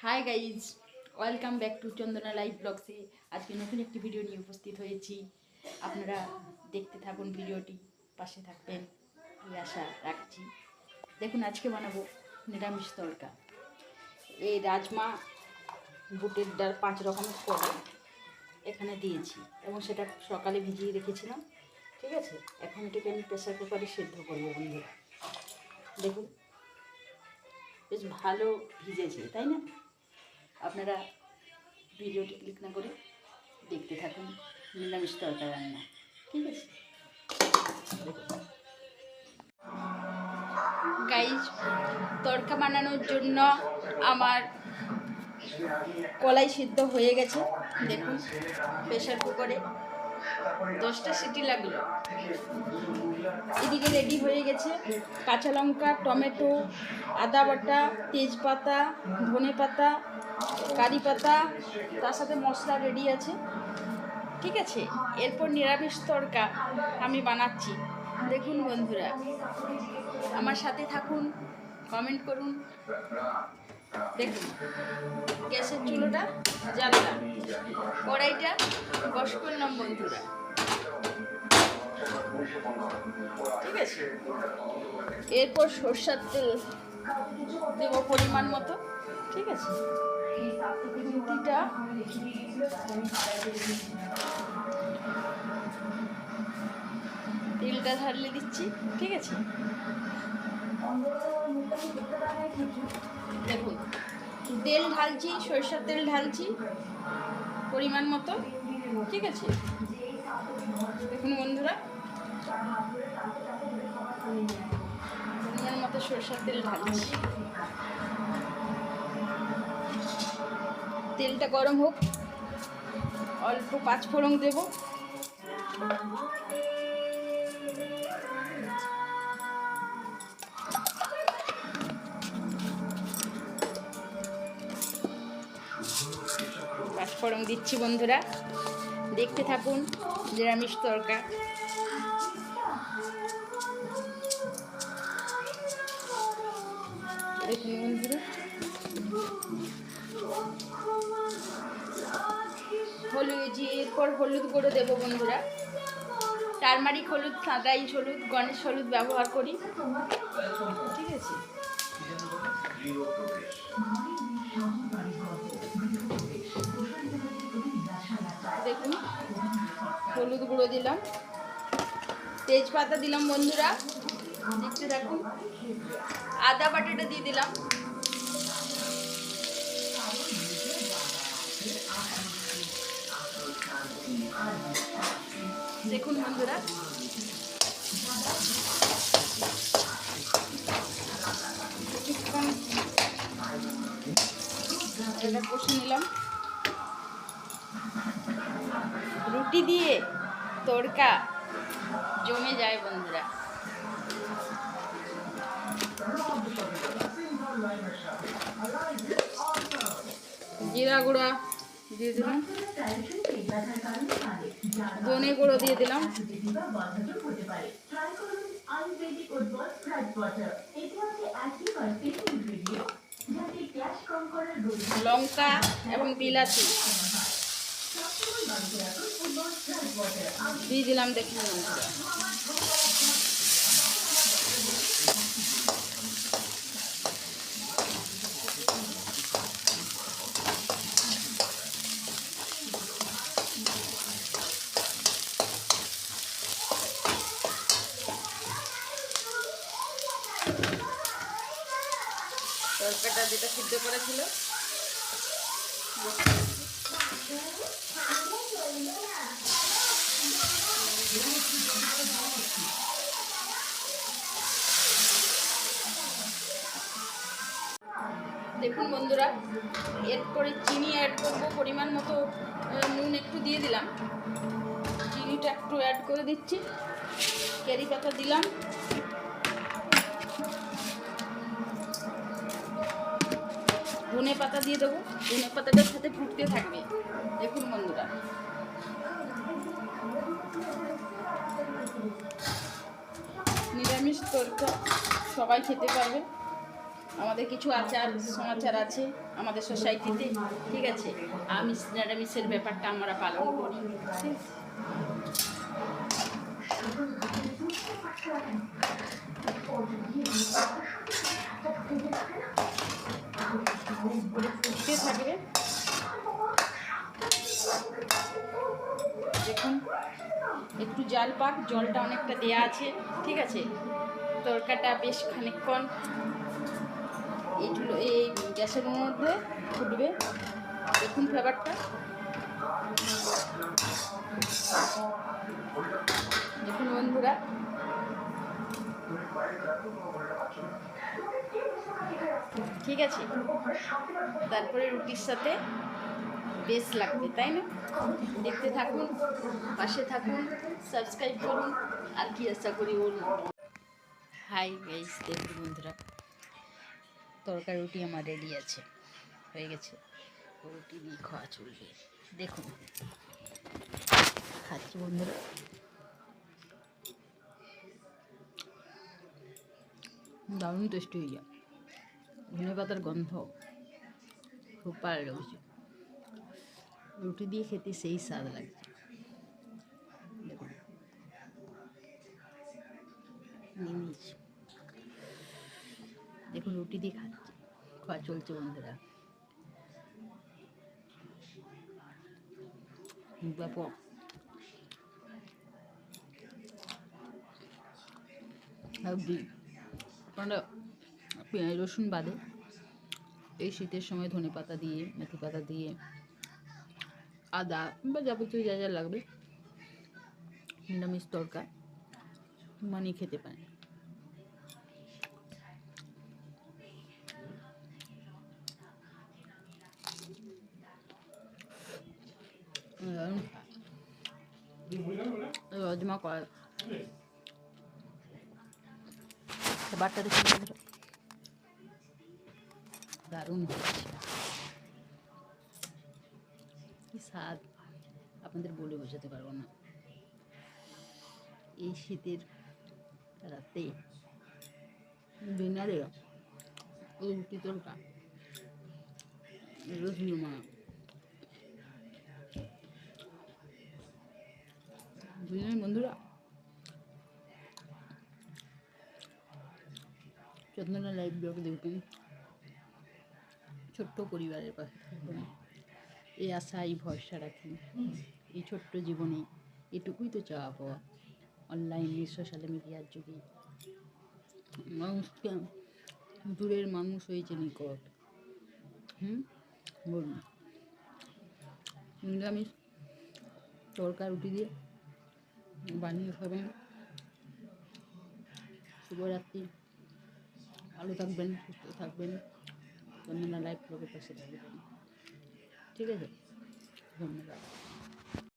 High guys, welcome back to Chandana live ব্লগসে। আজকে নতুন একটি ভিডিও নিয়ে উপস্থিত হয়েছি। আপনারা দেখতে থাকুন ভিডিওটি, পাশে থাকবেন এই আশা রাখছি। দেখুন, আজকে বানাবো নিরামিষ তড়কা। এই রাজমা, বুটের ডাল 5 রকমের করে এখানে দিয়েছি এবং সেটা সকালে ভিজিয়ে রেখেছিলাম। ঠিক আছে, এখন এটাকে আমি প্রেসার কুকারে সেদ্ধ করবো বন্ধুরা। দেখুন, বেশ ভালো ভিজেছে, তাই না? আপনারা ভিডিওটি ক্লিক না করে দেখতে থাকুন নিরামিষ তরকা রান্না। ঠিক আছে, গাইজ, তরকা বানানোর জন্য আমার কলাই সিদ্ধ হয়ে গেছে। দেখুন, প্রেসার কুকারে 10টা সিটি লাগলো। এদিকে রেডি হয়ে গেছে কাঁচা লঙ্কা, টমেটো, আদা বাটা, তেজপাতা, ধনে পাতা, কারি পাতা, তার সাথে মশলা রেডি আছে। ঠিক আছে, এরপর নিরামিষ তরকা আমি বানাচ্ছি। দেখুন বন্ধুরা, আমার সাথে থাকুন, কমেন্ট করুন। দেখুন, গ্যাসের চুলোটা জ্বাললাম, কড়াইটা বস করলাম বন্ধুরা। ঠিক আছে, এরপর সরষের তেল দেব পরিমাণ মতো। ঠিক আছে, খুন্তিটা তেলটা ঢাললে দিচ্ছি। ঠিক আছে, দেখুন তেল ঢালছি, সরষের তেল ঢালছি পরিমাণ মতো। ঠিক আছে, দেখুন বন্ধুরা, পরিমাণ মতো সরষের তেল ঢালছি। তেলটা গরম হোক, অল্প 5 ফোড়ন দেব। পাঁচফোড়ন দিচ্ছি বন্ধুরা, দেখতে থাকুন নিরামিষ তরকা। দেখুন বন্ধুরা, এরপর হলুদ গুঁড়ো দেবো বন্ধুরা। টারমারিক হলুদ, সাদাইশ হলুদ, গণেশ হলুদ ব্যবহার করি। ঠিক আছে, দেখুন হলুদ গুঁড়ো দিলাম, তেজপাতা দিলাম বন্ধুরা, দেখতে দেখুন। আদা বাটাটা দিয়ে দিলাম। দেখুন বন্ধুরা, এটা কষে নিলাম। রুটি দিয়ে তড়কা জমে যায় বন্ধুরা। জিরা গুঁড়া দিয়ে দিলাম, ধনে গুঁড়ো দিয়ে দিলাম, লঙ্কা এবং বিলাতি দিয়ে দিলাম। দেখুন বন্ধুরা, তরকাটা যেটা সিদ্ধ করেছিল দেখুন বন্ধুরা, এরপরে চিনি অ্যাড করবো পরিমাণ মতো। নুন একটু দিয়ে দিলাম, চিনিটা একটু অ্যাড করে দিচ্ছি। কারি পাতা দিলাম, ধনে পাতা দিয়ে দেবো। ধনে পাতাটার সাথে ফুটতে থাকবে। দেখুন বন্ধুরা, নিরামিষ তরকা সবাই খেতে পারবে। আমাদের কিছু আচার সমাচার আছে আমাদের সোসাইটিতে, ঠিক আছে। আমিষ নিরামিষের ব্যাপারটা আমরা পালন করি, ঠিক আছে? ফুটতে থাকবে, দেখুন একটু জাল পাক, জলটা অনেকটা দেয়া আছে, ঠিক আছে। তরকাটা বেশ খানিকক্ষণ এই গ্যাসের মধ্যে ফুটবে, দেখুন ফ্লেভারটা, দেখুন বন্ধুরা। ঠিক আছে, তারপরে রুটির সাথে বেশ লাগবে, তাই না? দেখতে থাকুন, পাশে থাকুন, সাবস্ক্রাইব করুন, আর কি আশা করি বলুন। হাই গাইস, দেখুন বন্ধুরা, তরকারি রুটি আমার রেডি আছে, হয়ে গেছে। রুটি দিয়ে খাওয়া চলবে, দেখুন খাচ্ছি বন্ধুরা। দারুণ টেস্টি হয়ে যায়, ধনে পাতার গন্ধ খুব ভালো লাগছে, রুটি দিয়ে খেতে সেই স্বাদ লাগছে। দেখুন দেখুন রুটি দিয়ে খাচ্ছি, খাওয়া চলছে বন্ধুরা। ব্যাপক আপনারা পেঁয়াজ রসুন বাদে এই শীতের সময় ধনে পাতা দিয়ে, মেথি পাতা দিয়ে, আদা বা যাবতীয় যা যা লাগবে নিরামিষ তরকা বানিয়ে খেতে পারেন। রাজমা করা খাবারটা দেখে দারুণ হচ্ছে, কি স্বাদ আপনাদের বলে বোঝাতে পারবো না। এই শীতের রাতে ডিনারে রুটি তরকা রসুন বুঝলেন বন্ধুরা। চন্দনা লাইভ ব্লগ দেখবেন, ছোট্ট পরিবারের পাশে থাকবেন, এই আশা এই ভরসা রাখি। এই ছোট্ট জীবনে এটুকুই তো চাওয়া পাওয়া। অনলাইনে সোশ্যাল মিডিয়ার যুগে মানুষকে দূরের মানুষ হয়েছে নিকট। বলুন, নিরামিষ তরকা রুটি দিয়ে বানিয়ে খাবেন। শুভরাত্রি, ভালো থাকবেন, সুস্থ থাকবেন, চন্দনা লাইভ ব্লগের পাশে থাকবেন, ঠিক আছে। ধন্যবাদ।